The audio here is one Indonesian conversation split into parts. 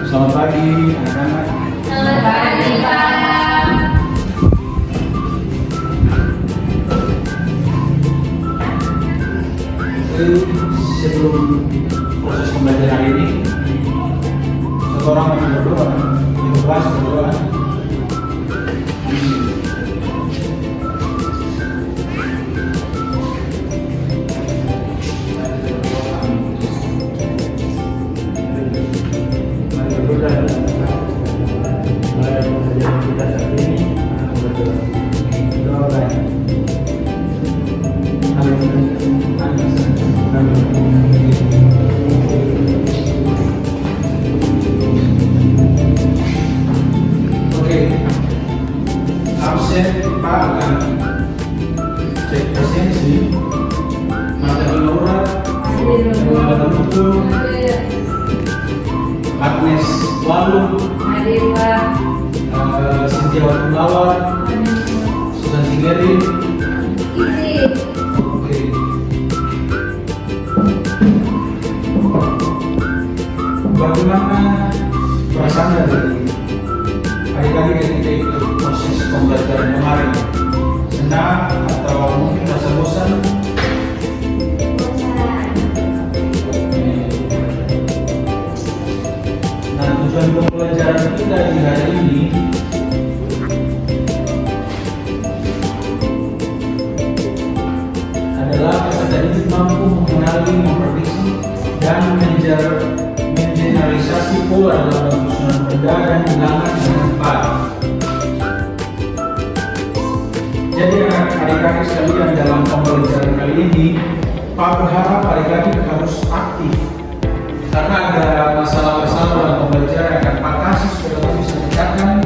Selamat pagi anak-anak. Selamat pagi, Pak. Jadi sebelum proses pembelajaran hari ini, satu orang akan berdoa, di kelas berdoa. Absen Pak akan cek presensi, materi Laura, Laura Lutu, Agnes Walu, Hadir, Pak. Cynthia Watulawar, Susan Sigeri. Isi. Oke. Bagaimana perasaan dari adik-adik ketika ikut proses pembelajaran kemarin? Senang atau mungkin rasa bosan? Nah, tujuan pembelajaran kita di hari ini adalah peserta didik mampu mengenali, memprediksi, dan mengeneralisasi pola dalam penyusunan benda dan bilangan dengan tepat. Jadi adik-adik sekalian, dalam pembelajaran kali ini, Pak berharap adik-adik harus aktif karena ada masalah-masalah dalam pembelajaran yang akan Pak kasih supaya Pak bisa pecahkan.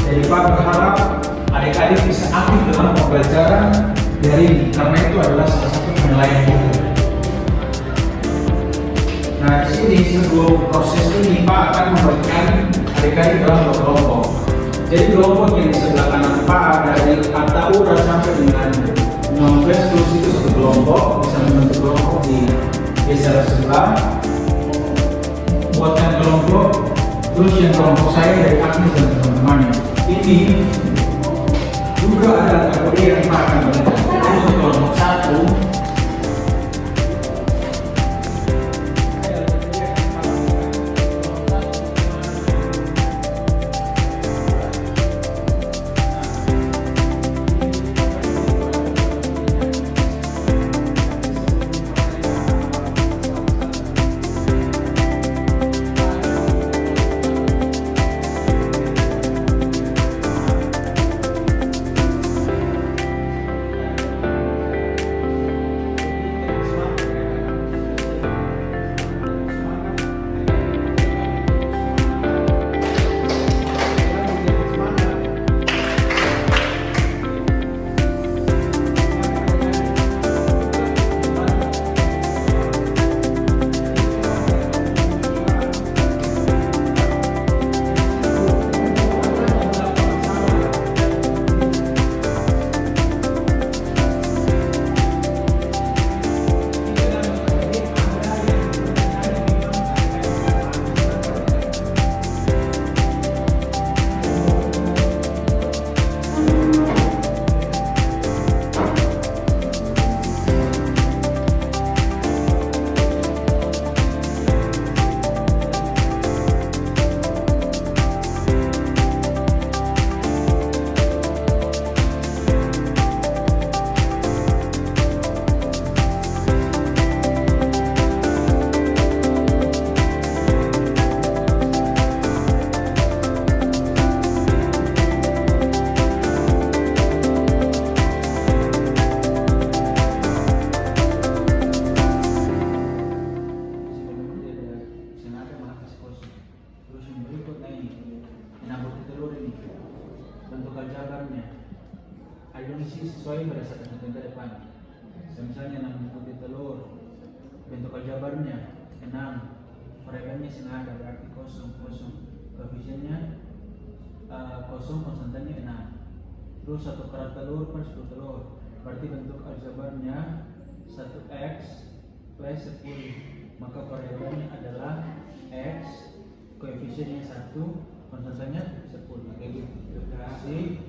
Jadi Pak berharap adik-adik bisa aktif dalam pembelajaran dari ini karena itu adalah salah satu penilaian kita. Nah, di sini sebelum proses ini Pak akan membagikan adik-adik dalam dua kelompok. Jadi kelompok yang di sebelah kanan Pak dari Ataura sampai dengan Nomfes terus itu satu kelompok, bisa membentuk kelompok di geser sebelah. Buatkan kelompok, terus yang kelompok saya dari Agnes dan teman-temannya. Ini juga ada kategori yang Pak akan belajar. Untuk kelompok satu, sesuai berdasarkan contoh depan. Misalnya 6 putih telur, bentuk aljabarnya 6, variabelnya senada berarti kosong. Koefisiennya kosong, konstantannya 6. Terus 1 kerat telur per 10 telur, berarti bentuk aljabarnya 1x plus 10. Maka variabelnya adalah x, koefisiennya 1. konstantanya 10. Oke, kasih.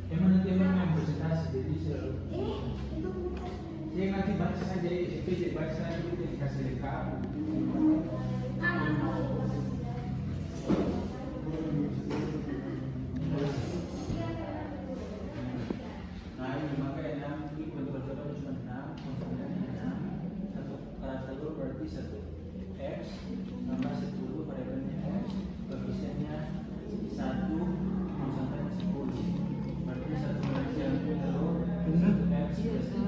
Emang nanti emang presentasi jadi selalu. Itu bukan. Dia nanti baca saja, jadi baca saja itu dikasih lengkap. Nah ini makanya 6 ini bentuk cuma 6, konstantannya 6, satu telur berarti 1 x tambah 10 variabelnya x, koefisiennya 1, konstantannya 10, berarti 1 belajar telur 1 x plus 6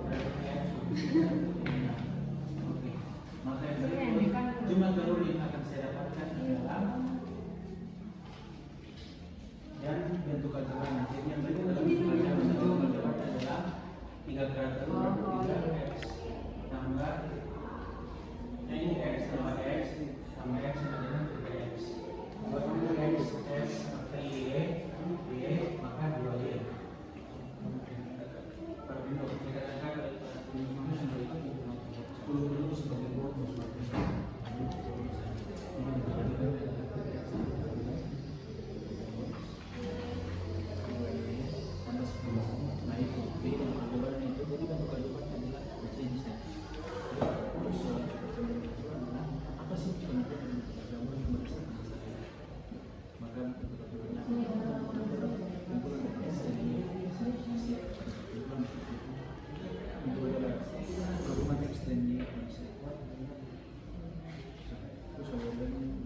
berarti x koefisiennya 6. Oke, maka yang berikut jumlah telur yang akan saya dapatkan adalah dan bentuk aljabarnya. Jadi yang berikut adalah bentuk aljabarnya adalah 3 kali telur 3x tambah ini x tambah x tambah x sama dengan 3x. Buat x x maka y maka 2y. Pada bentuk kita katakan semuanya sudah itu 10 dulu sebagai bonus. Nah itu aljabarnya itu jadi bentuk aljabarnya adalah jenisnya. Apa sih pengertian aljabar yang berdasarkan maka bentuk aljabarnya kumpulan x dan y kumpulan x dan y terus aljabarnya ini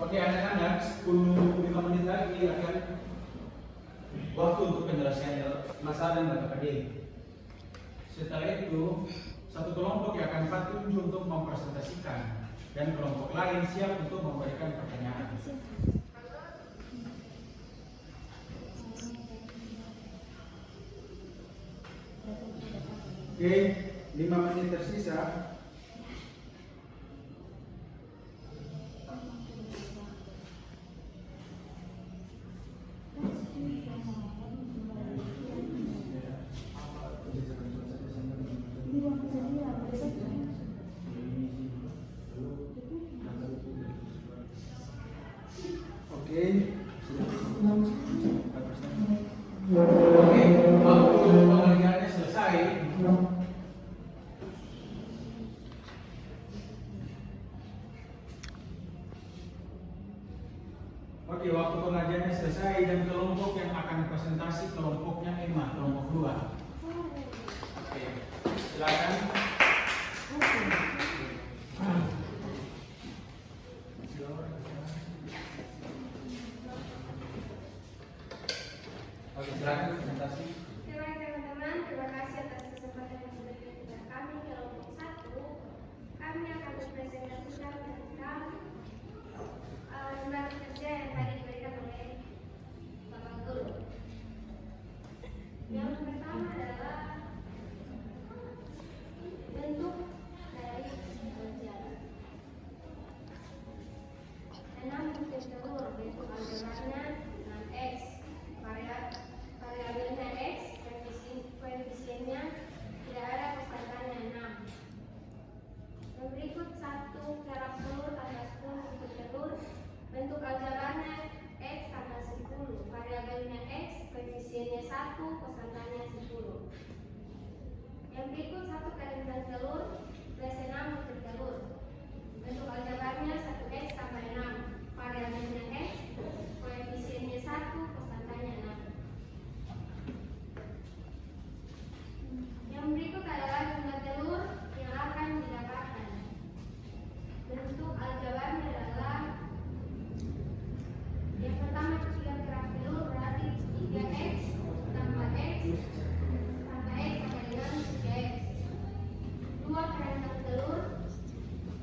Oke, anak-anak 10 menit lagi akan waktu untuk penyelesaian masalah dan KKD. Setelah itu, satu kelompok yang akan patunjuk untuk mempresentasikan dan kelompok lain siap untuk memberikan pertanyaan. Oke, 5 menit tersisa. Oke, waktu pengerjaannya selesai. Oke, waktu pengajiannya selesai dan kelompok yang akan presentasi kelompoknya Emma, kelompok 2. Oke, silakan. Oke, silakan presentasi. Baik teman-teman, terima kasih atas kesempatan yang sudah diberikan kami kelompok 1. Kami akan mempresentasikan tentang lembar kerja yang tadi diberikan oleh Bapak Guru. Yang pertama adalah bentuk dari kerja. 6 butir telur, bentuk aljabarnya 6x, variabelnya x, koefisiennya tidak ada, konstantannya 6. Yang berikut 1 kerak telur tambah 10 butir telur, bentuk aljabarnya x tambah 10, variabelnya x, koefisiennya 1, konstantannya 10. Yang berikut 1 kali 9 telur plus 6 butir telur, bentuk aljabarnya 1x tambah 6, variabelnya x, koefisiennya 1, konstantannya 6. Yang berikut adalah jumlah telur yang akan didapatkan. Bentuk aljabarnya adalah yang pertama 3 kerak telur berarti 3x tambah x tambah x sama dengan 3x. 2 kerak telur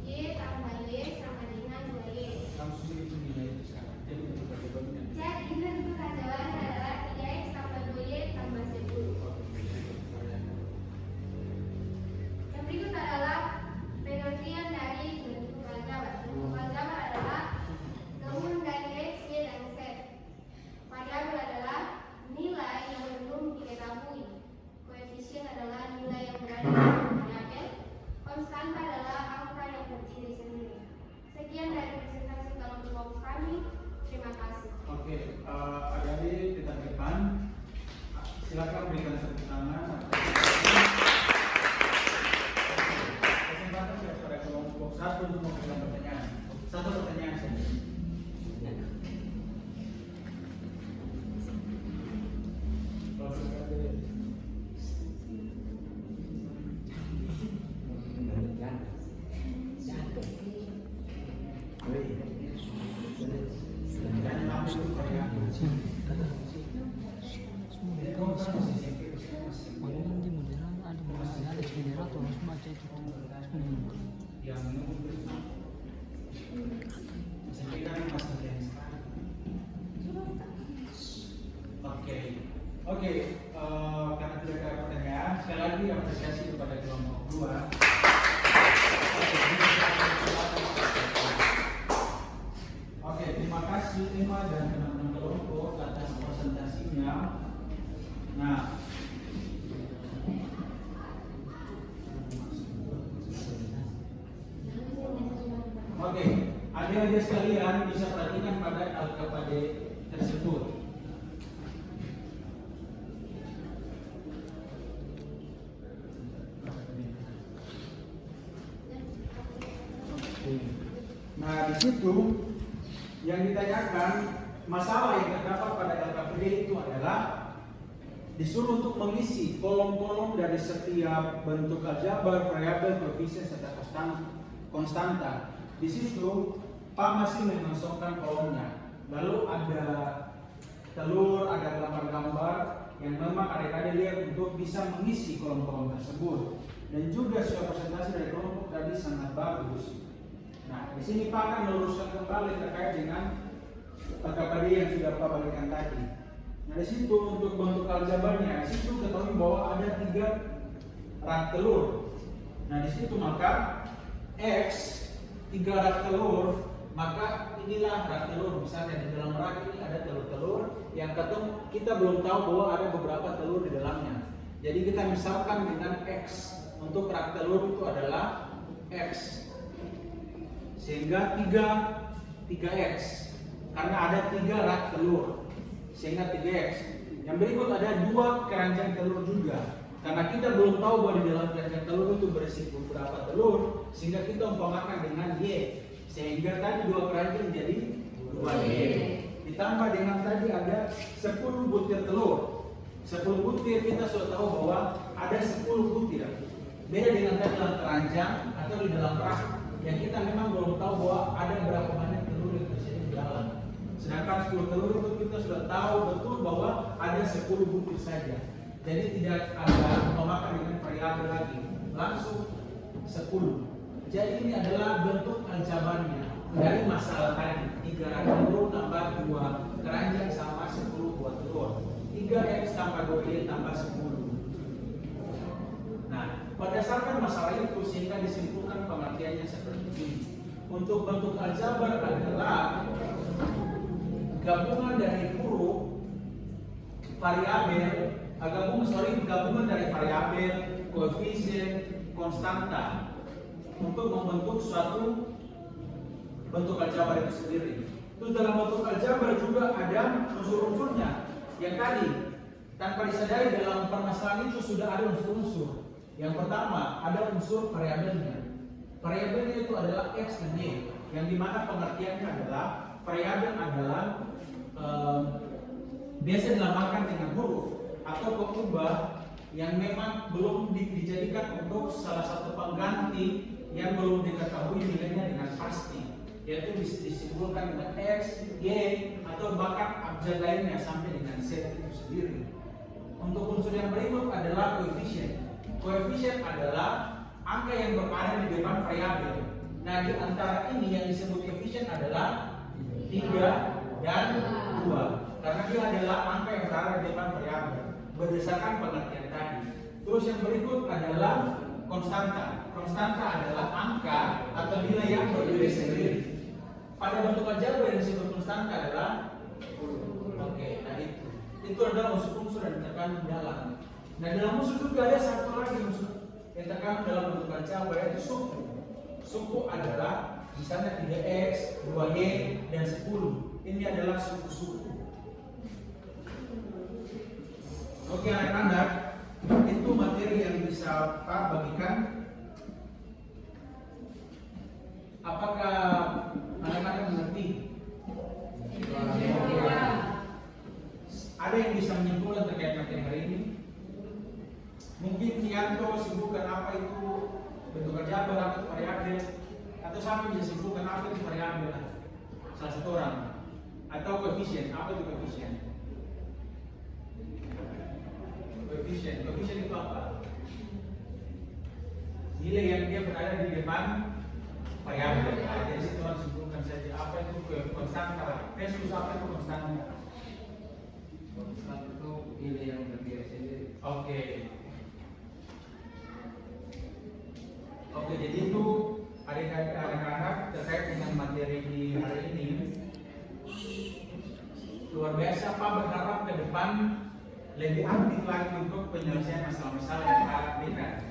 y tambah y sama dengan 2y. Langsung itu nilai besar. Jadi bentuk aljabarnya. Jadi bentuk aljabarnya adalah 3x tambah 2 adik-adik kita depan, silakan berikan tepuk tangan. Kesempatan ya pada kelompok satu untuk memberikan pertanyaan. Satu pertanyaan saja. Oke, karena tidak ada pertanyaan, sekali lagi apresiasi kepada kelompok 2. Oke, terima kasih Emma dan teman-teman kelompok atas presentasinya. Nah, oke, adik-adik sekalian bisa perhatikan pada LKPD tersebut. Nah, di situ yang ditanyakan masalah yang terdapat pada LKPD itu adalah disuruh untuk mengisi kolom-kolom dari setiap bentuk aljabar, variabel, koefisien serta konstanta. Di situ Pak masih mengosongkan kolomnya. Lalu ada telur, ada gambar-gambar yang memang adik-adik lihat untuk bisa mengisi kolom-kolom tersebut. Dan juga sudah presentasi dari kelompok tadi sangat bagus. Nah, di sini Pak akan meluruskan kembali terkait dengan LKPD yang sudah Pak berikan tadi. Nah, di situ untuk bentuk aljabarnya, di situ ketahui bahwa ada 3 rak telur. Nah, di situ maka X 3 rak telur, maka inilah rak telur. Misalnya di dalam rak ini ada telur-telur yang kita belum tahu bahwa ada beberapa telur di dalamnya. Jadi kita misalkan dengan X untuk rak telur itu adalah X. Sehingga 3x karena ada 3 rak telur sehingga 3x. Yang berikut ada 2 keranjang telur juga karena kita belum tahu bahwa di dalam keranjang telur itu berisi beberapa telur sehingga kita umpamakan dengan y sehingga tadi 2 keranjang jadi 2y. Ditambah dengan tadi ada 10 butir telur. 10 butir kita sudah tahu bahwa ada 10 butir. Beda dengan tadi dalam keranjang atau di dalam rak yang kita memang belum tahu bahwa ada berapa banyak telur yang tersedia di dalam. Sedangkan 10 telur itu kita sudah tahu betul bahwa ada 10 butir saja. Jadi tidak ada memakan dengan variabel lagi, langsung 10. Jadi ini adalah bentuk aljabarnya dari masalah tadi. 3 rak telur tambah 2 keranjang sama 10 buah telur. 3x tambah 2y tambah 10. Nah, berdasarkan masalah itu sehingga disimpulkan pengertiannya seperti ini. Untuk bentuk aljabar adalah gabungan dari huruf variabel, gabungan dari variabel, koefisien, konstanta untuk membentuk suatu bentuk aljabar itu sendiri. Terus dalam bentuk aljabar juga ada unsur-unsurnya yang tadi tanpa disadari dalam permasalahan itu sudah ada unsur-unsur. Yang pertama ada unsur variabelnya. Variabelnya itu adalah x dan y, yang dimana pengertiannya adalah variabel adalah biasa dilambangkan dengan huruf atau pengubah yang memang belum dijadikan untuk salah satu pengganti yang belum diketahui nilainya dengan pasti, yaitu disimpulkan dengan x, y, atau bahkan abjad lainnya sampai dengan z itu sendiri. Untuk unsur yang berikut adalah koefisien. Koefisien adalah angka yang berada di depan variabel. Nah, di antara ini yang disebut koefisien adalah 3 dan 2. Karena dia adalah angka yang berada di depan variabel berdasarkan pengertian tadi. Terus yang berikut adalah konstanta. Konstanta adalah angka atau nilai yang berdiri sendiri. Pada bentuk aljabar yang disebut konstanta adalah itu adalah unsur-unsur yang terkandung dalam. Nah, dalam unsur juga ada satu lagi unsur yang terkandung dalam bentuk aljabar yaitu suku. Suku adalah misalnya 3x, 2y, dan 10. Ini adalah suku-suku. Oke anak-anak, itu materi yang bisa Pak bagikan. Apakah anak-anak mengerti? Ada yang bisa menyimpulkan terkait materi hari ini? Mungkin Tianto simpulkan apa itu bentuk variabel, apa itu variabel, atau sama bisa simpulkan apa itu variabel. Salah satu orang. Atau koefisien, apa itu koefisien? Koefisien itu apa? Nilai yang dia berada di depan variabel. Nah, jadi situ harus simpulkan saja apa itu konstanta. Versus apa itu konstanta? Konstanta itu nilai yang berdiri sendiri. Oke, jadi itu adik-adik terkait dengan materi di hari ini. Luar biasa, Pak berharap ke depan lebih aktif lagi untuk penyelesaian masalah-masalah yang ada.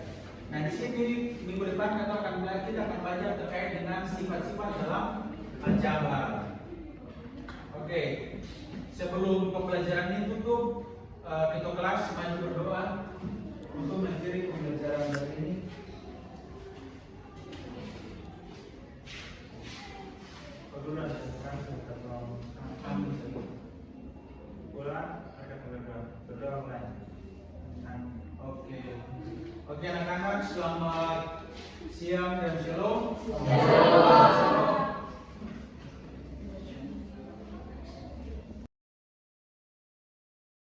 Nah di sini minggu depan kita akan belajar terkait dengan sifat-sifat dalam aljabar. Oke, sebelum pembelajaran ini tutup, ketua kelas maju berdoa untuk mengakhiri pembelajaran hari ini. Kedua sekarang kita kami pulang akan berdoa mulai. Oke anak-anak, selamat siang dan shalom.